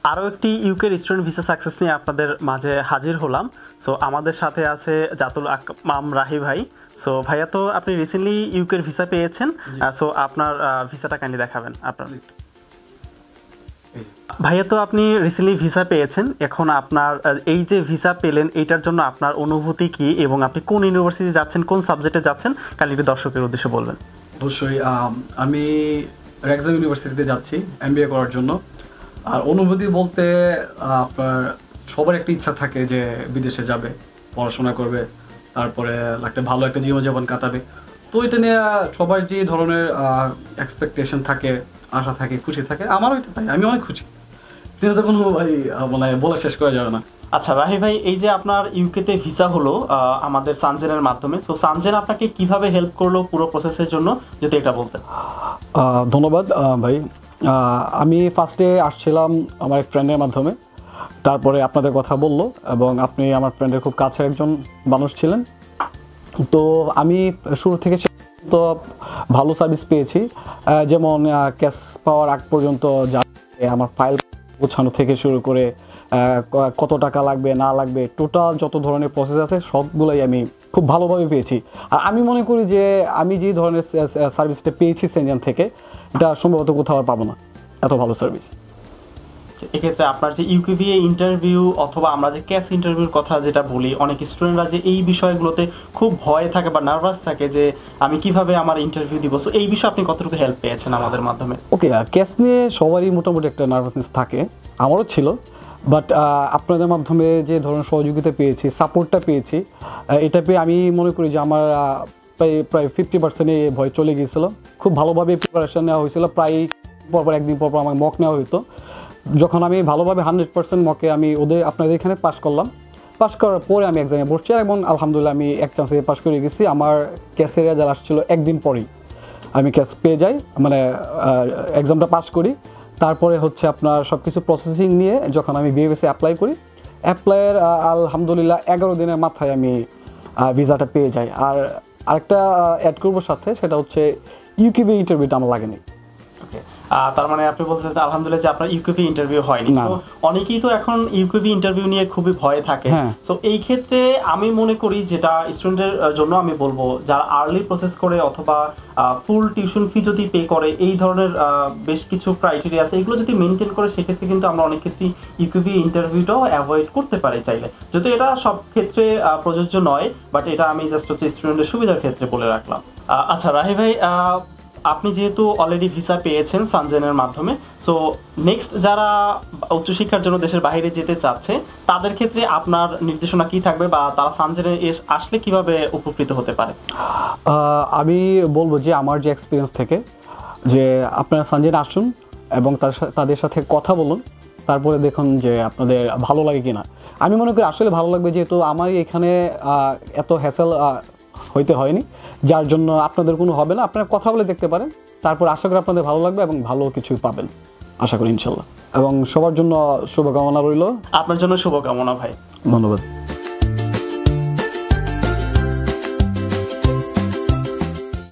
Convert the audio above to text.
আরও একটি ইউকের স্টুডেন্ট ভিসা সাকসেস নিয়ে আপনাদের মাঝে হাজির হলাম। সো আমাদের সাথে আছে জাতুল আকমাম রাহি ভাই। সো ভাইয়া, তো আপনি রিসেন্টলি ইউকের ভিসা পেয়েছেন, সো আপনার ভিসাটা কাইন্ডলি দেখাবেন আপনার। ভাইয়া, তো আপনি রিসেন্টলি ভিসা পেয়েছেন, এখন আপনার এই যে ভিসা পেলেন এইটার জন্য আপনার অনুভূতি কি এবং আপনি কোন ইউনিভার্সিটি যাচ্ছেন, কোন সাবজেক্টে যাচ্ছেন, কাইন্ডলি দর্শকের উদ্দেশ্যে বলবেন। অবশ্যই আমি রেক্সাম ইউনিভার্সিটিতে যাচ্ছি MBA করার জন্য। আর অনুভূতি বলতে আপনার সবার একটা ইচ্ছা থাকে যে বিদেশে যাবে, পড়াশোনা করবে, তারপরে একটা ভালো একটা জীবনযাপন কাটাবে। তো এটা নিয়ে সবার যে ধরনের এক্সপেকটেশন থাকে, আশা থাকে, খুশি থাকে, আমারও এটা তাই, আমি অনেক খুশি। এটা তো কোনো মানে বলা শেষ করা যাবে না। আচ্ছা রাহি ভাই, এই যে আপনার ইউকেতে ভিসা হলো আমাদের সানজেনের মাধ্যমে, তো সানজেন আপনাকে কিভাবে হেল্প করলো পুরো প্রসেসের জন্য, যদি এটা বলতেন। ধন্যবাদ ভাই। আমি ফার্স্টে আসছিলাম আমার এক ফ্রেন্ডের মাধ্যমে, তারপরে আপনাদের কথা বললো এবং আপনি আমার ফ্রেন্ডের খুব কাছের একজন মানুষ ছিলেন। তো আমি শুরু থেকে তো ভালো সার্ভিস পেয়েছি, যেমন ক্যাশ পাওয়ার আগ পর্যন্ত যা আমার ফাইল গোছানো থেকে শুরু করে কত টাকা লাগবে না লাগবে, টোটাল যত ধরনের প্রসেস আছে সবগুলোই আমি খুব ভালোভাবে পেয়েছি। আর আমি মনে করি যে আমি যে ধরনের সার্ভিসটা পেয়েছি সেনজেন থেকে, এটা সম্ভবত কোথাও আর পাবো না, এত ভালো সার্ভিস। এক্ষেত্রে আপনার যে ইউকেভিএ ইন্টারভিউ অথবা আমরা যে ক্যাশ ইন্টারভিউর কথা যেটা বলি, অনেক স্টুডেন্টরা যে এই বিষয়গুলোতে খুব ভয় থাকে বা নার্ভাস থাকে যে আমি কিভাবে আমার ইন্টারভিউ দিব, সো এই বিষয়ে আপনি কতটুকু হেল্প পেয়েছেন আমাদের মাধ্যমে? ওকে, ক্যাশ নিয়ে সবারই মোটামুটি একটা নার্ভাসনেস থাকে, আমারও ছিল। বাট আপনাদের মাধ্যমে যে ধরনের সহযোগিতা পেয়েছি, সাপোর্টটা পেয়েছি, এটা পেয়ে আমি মনে করি যে আমার প্রায় 50% ভয় চলে গিয়েছিল। খুব ভালোভাবে প্রিপারেশন নেওয়া হয়েছিল, প্রায় একদিন পর আমার মক নেওয়া হতো। যখন আমি ভালোভাবে 100% মকে আমি আপনাদের এখানে পাস করলাম, পাস করার পরে আমি এক্সামে বসছি এবং আলহামদুলিল্লাহ আমি এক চান্সে পাস করে গেছি। আমার ক্যাশের রেজাল্ট আসছিল একদিন পরেই, আমি ক্যাশ পেয়ে যাই, মানে এক্সামটা পাস করি। তারপরে হচ্ছে আপনার সব কিছু প্রসেসিং নিয়ে যখন আমি বিএফএসে অ্যাপ্লাই করি, অ্যাপ্লাইয়ের আলহামদুলিল্লাহ 11 দিনের মাথায় আমি ভিসাটা পেয়ে যাই। আর আরেকটা অ্যাড করবো সাথে, সেটা হচ্ছে ইউকেভি ইন্টারভিউটা আমার লাগেনি। তার মানে আপনি বলছেন যে আলহামদুলিল্লাহ যে আপনার ইউকেভি ইন্টারভিউ হয়নি। তো অনেকেই তো এখন ইউকেভি ইন্টারভিউ নিয়ে খুবই ভয়ে থাকে। সো এই ক্ষেত্রে আমি মনে করি যেটা স্টুডেন্টের জন্য আমি বলবো, যারা আর্লি প্রসেস করে অথবা ফুল টিউশন ফি যদি পে করে, এই ধরনের বেশ কিছু ক্রাইটেরিয়া আছে, এগুলো যদি মেনটেন করে সেক্ষেত্রে কিন্তু আমরা অনেক ক্ষেত্রেই ইউকেভি ইন্টারভিউটাও অ্যাভয়েড করতে পারি চাইলে। যদি এটা সব ক্ষেত্রে প্রযোজ্য নয়, বাট এটা আমি জাস্ট হচ্ছে স্টুডেন্টের সুবিধার ক্ষেত্রে বলে রাখলাম। আচ্ছা রাহি ভাই, আপনি যেহেতু অলরেডি ভিসা পেয়েছেন সানজেনের মাধ্যমে, সো নেক্সট যারা উচ্চশিক্ষার জন্য দেশের বাইরে যেতে চাচ্ছে তাদের ক্ষেত্রে আপনার নির্দেশনা কি থাকবে বা তারা সানজেনে আসলে কিভাবে উপকৃত হতে পারে? আমি বলবো যে আমার যে এক্সপিরিয়েন্স থেকে, যে আপনারা সানজেনে আসুন এবং তাদের সাথে কথা বলুন, তারপরে দেখুন যে আপনাদের ভালো লাগে কিনা। আমি মনে করি আসলে ভালো লাগবে, যেহেতু আমার এখানে এত হ্যাসেল হইতে হয়নি, যার জন্য আপনাদের কোনো হবে না। আপনারা কথা বলে দেখতে পারেন, তারপর আশা করি আপনাদের ভালো লাগবে এবং ভালো কিছু পাবেন আশা করি ইনশাল্লাহ। এবং সবার জন্য শুভকামনা রইল। আপনার জন্য শুভকামনা ভাই, ধন্যবাদ।